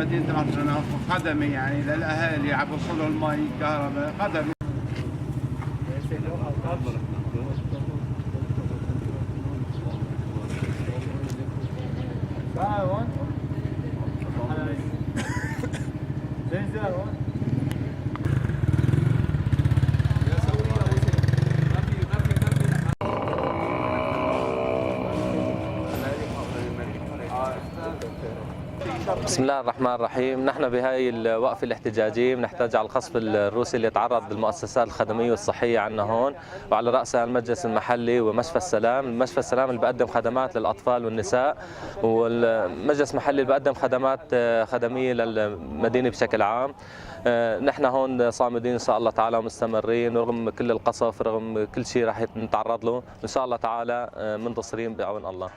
مدينة العطرنة خدمي يعني للأهالي عم بوصلوا المي الكهرباء خدمي. بسم الله الرحمن الرحيم. نحن بهاي الوقفة الاحتجاجية بنحتاج على القصف الروسي اللي تعرض للمؤسسات الخدمية والصحية عندنا هون، وعلى رأسها المجلس المحلي ومشفى السلام. المشفى السلام اللي بقدم خدمات للأطفال والنساء، والمجلس المحلي اللي بقدم خدمات خدمية للمدينة بشكل عام. نحن هون صامدين إن شاء الله تعالى ومستمرين رغم كل القصف، رغم كل شيء راح نتعرض له، إن شاء الله تعالى منتصرين بعون الله.